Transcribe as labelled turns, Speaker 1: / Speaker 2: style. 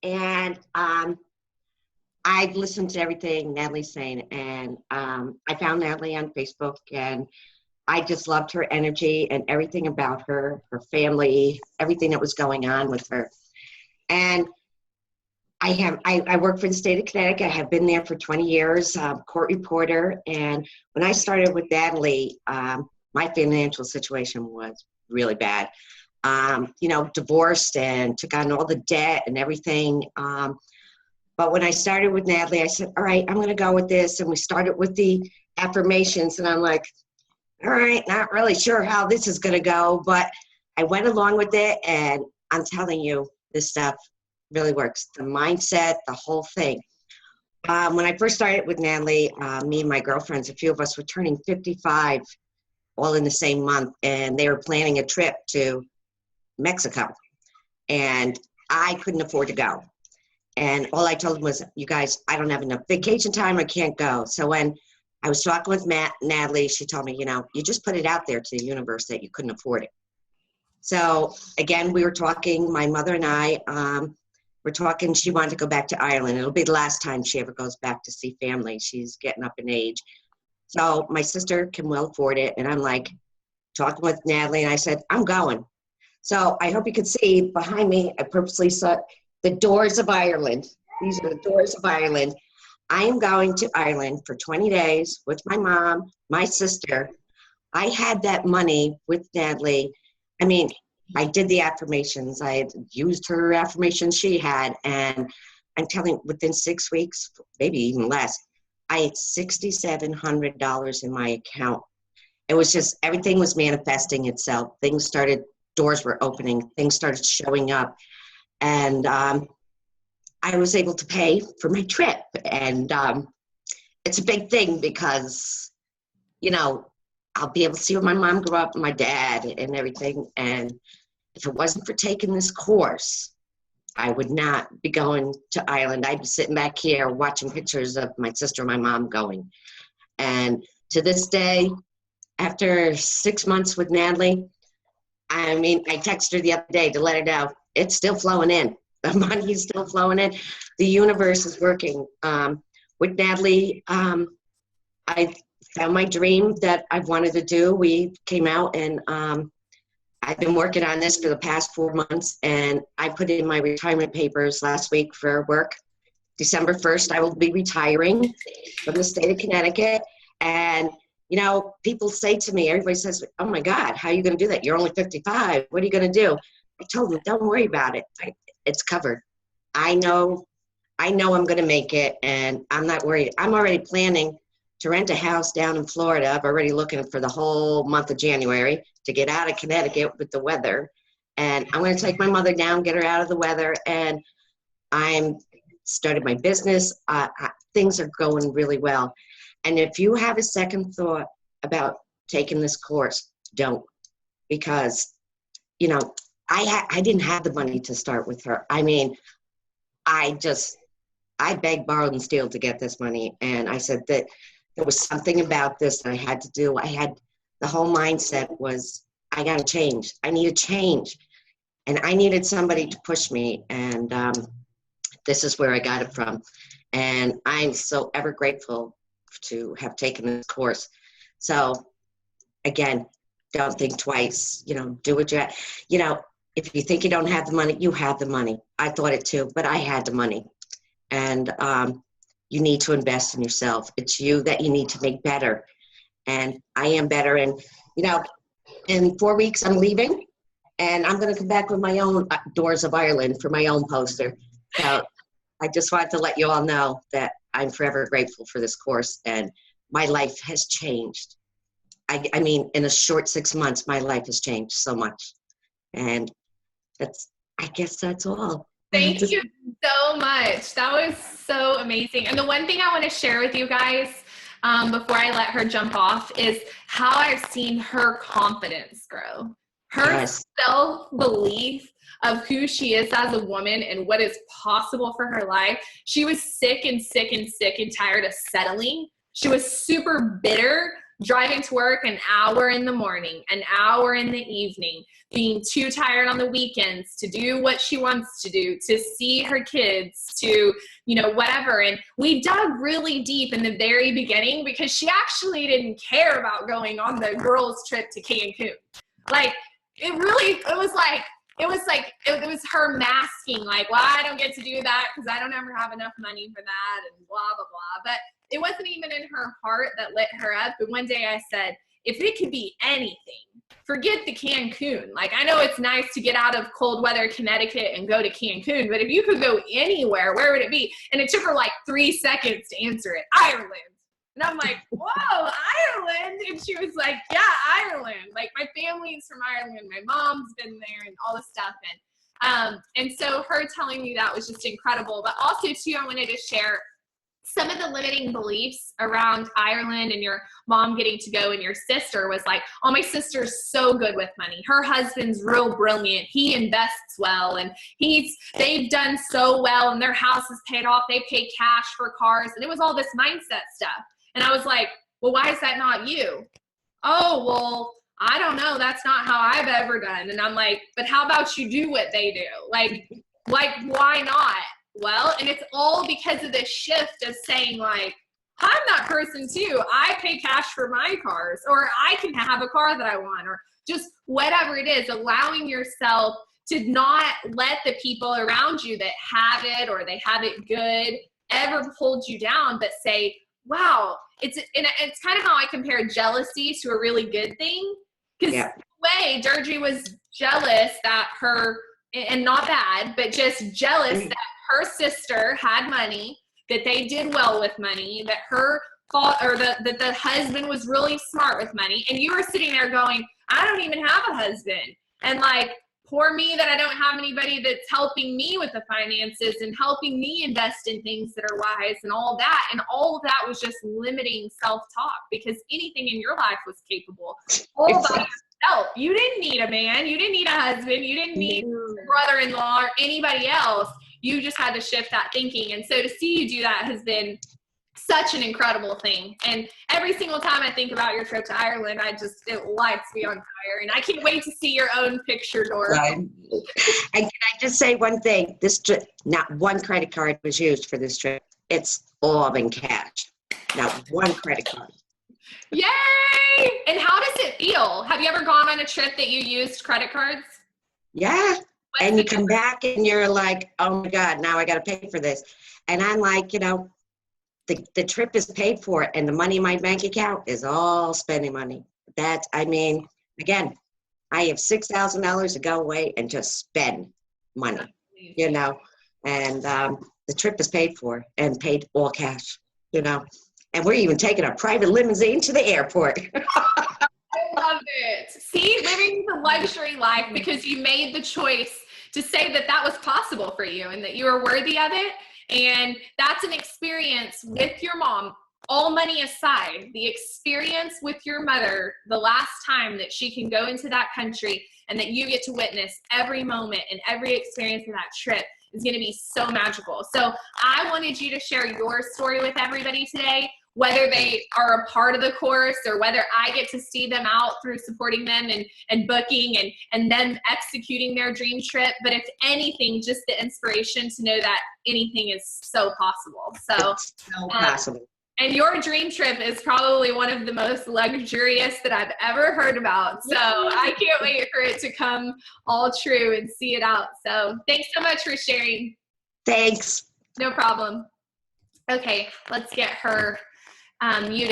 Speaker 1: And I've listened to everything Natalie's saying, and I found Natalie on Facebook, and I just loved her energy and everything about her, her family, everything that was going on with her. And I work for the state of Connecticut. I have been there for 20 years, court reporter. And when I started with Natalie, my financial situation was really bad. Divorced and took on all the debt and everything. But when I started with Natalie, I said, all right, I'm going to go with this. And we started with the affirmations. And I'm like, all right, not really sure how this is going to go. But I went along with it. And I'm telling you, this stuff really works. The mindset, the whole thing. When I first started with Natalie, me and my girlfriends, a few of us were turning 55 all in the same month. And they were planning a trip to Mexico. And I couldn't afford to go. And all I told them was, you guys, I don't have enough vacation time. I can't go. So when I was talking with Natalie, she told me, you just put it out there to the universe that you couldn't afford it. So again, we were talking, my mother and I, we're talking, she wanted to go back to Ireland. It'll be the last time she ever goes back to see family. She's getting up in age. So my sister can well afford it. And I'm like talking with Natalie, and I said, I'm going. So I hope you can see behind me, I purposely saw the doors of Ireland. These are the doors of Ireland. I am going to Ireland for 20 days with my mom, my sister. I had that money with Natalie. I mean, I did the affirmations. I had used her affirmations she had. And I'm telling you, within 6 weeks, maybe even less, I had $6,700 in my account. It was just, everything was manifesting itself. Things started, doors were opening, things started showing up. And I was able to pay for my trip. And it's a big thing because, I'll be able to see where my mom grew up, my dad and everything. And if it wasn't for taking this course, I would not be going to Ireland. I'd be sitting back here watching pictures of my sister and my mom going. And to this day, after 6 months with Natalie, I texted her the other day to let her know it's still flowing in. The money is still flowing in. The universe is working. With Natalie, I found my dream that I've wanted to do. We came out, and I've been working on this for the past 4 months, and I put in my retirement papers last week for work. December 1st, I will be retiring from the state of Connecticut. And, people say to me, everybody says, oh my God, how are you going to do that? You're only 55. What are you going to do? I told them, don't worry about it. It's covered. I know I'm going to make it, and I'm not worried. I'm already planning to rent a house down in Florida. I'm already looking for the whole month of January to get out of Connecticut with the weather. And I'm going to take my mother down, get her out of the weather. And I'm started my business. Things are going really well. And if you have a second thought about taking this course, don't. Because, I didn't have the money to start with her. I begged, borrowed, and steal to get this money. And I said that there was something about this that I had to do. The whole mindset was, I got to change. I need a change. And I needed somebody to push me. And this is where I got it from. And I'm so ever grateful to have taken this course. So again, don't think twice, do what if you think you don't have the money, you have the money. I thought it too, but I had the money. And you need to invest in yourself. It's you that you need to make better. And I am better. And, in 4 weeks, I'm leaving. And I'm going to come back with my own Doors of Ireland for my own poster. So I just wanted to let you all know that I'm forever grateful for this course. And my life has changed. In a short 6 months, my life has changed so much. And I guess that's all.
Speaker 2: Thank you so much. That was so amazing. And the one thing I want to share with you guys before I let her jump off is how I've seen her confidence grow. Her self-belief of who she is as a woman and what is possible for her life. She was sick and tired of settling. She was super bitter driving to work an hour in the morning, an hour in the evening, being too tired on the weekends to do what she wants to do, to see her kids, to, whatever. And we dug really deep in the very beginning because she actually didn't care about going on the girls' trip to Cancun. Like, it was her masking, like, well, I don't get to do that because I don't ever have enough money for that and blah, blah, blah. But it wasn't even in her heart that lit her up. But one day I said, if it could be anything, forget the Cancun. Like, I know it's nice to get out of cold weather Connecticut and go to Cancun, but if you could go anywhere, where would it be? And it took her like 3 seconds to answer it. Ireland. And I'm like, whoa, Ireland? And she was like, yeah, Ireland. Like, my family's from Ireland. My mom's been there and all this stuff. And so her telling me that was just incredible. But also, too, I wanted to share some of the limiting beliefs around Ireland and your mom getting to go, and your sister was like, oh, my sister's so good with money. Her husband's real brilliant. He invests well, and they've done so well, and their house is paid off. They pay cash for cars. And it was all this mindset stuff. And I was like, well, why is that not you? Oh, well, I don't know. That's not how I've ever done. And I'm like, but how about you do what they do? Like, why not? Well, and it's all because of this shift of saying, like, I'm that person too. I pay cash for my cars, or I can have a car that I want, or just whatever it is, allowing yourself to not let the people around you that have it or they have it good ever hold you down, but say, wow, it's kind of how I compare jealousy to a really good thing. Because in a way, Deirdre was jealous that and not bad, but just jealous that her sister had money, that they did well with money, that that the husband was really smart with money. And you were sitting there going, I don't even have a husband. And like, poor me that I don't have anybody that's helping me with the finances and helping me invest in things that are wise and all that. And all of that was just limiting self-talk, because anything in your life was capable all by yourself. You didn't need a man. You didn't need a husband. You didn't need a brother-in-law or anybody else. You just had to shift that thinking. And so to see you do that has been such an incredible thing. And every single time I think about your trip to Ireland, it lights me on fire. And I can't wait to see your own picture, Dora.
Speaker 1: Right. And can I just say one thing? This trip, not one credit card was used for this trip. It's all in cash. Not one credit card.
Speaker 2: Yay! And how does it feel? Have you ever gone on a trip that you used credit cards?
Speaker 1: Yeah. And you come back and you're like, oh my God, now I got to pay for this. And I'm like, the trip is paid for, and the money in my bank account is all spending money. Again, I have $6,000 to go away and just spend money, and the trip is paid for and paid all cash, and we're even taking a private limousine to the airport.
Speaker 2: I love it. See, living the luxury life because you made the choice to say that was possible for you and that you were worthy of it. And that's an experience with your mom, all money aside, the experience with your mother, the last time that she can go into that country and that you get to witness every moment and every experience of that trip is going to be so magical. So I wanted you to share your story with everybody today, whether they are a part of the course or whether I get to see them out through supporting them and booking and them executing their dream trip. But if anything, just the inspiration to know that anything is so possible. So
Speaker 1: possible.
Speaker 2: And your dream trip is probably one of the most luxurious that I've ever heard about. So I can't wait for it to come all true and see it out. So thanks so much for sharing.
Speaker 1: Thanks.
Speaker 2: No problem. Okay, let's get her muted.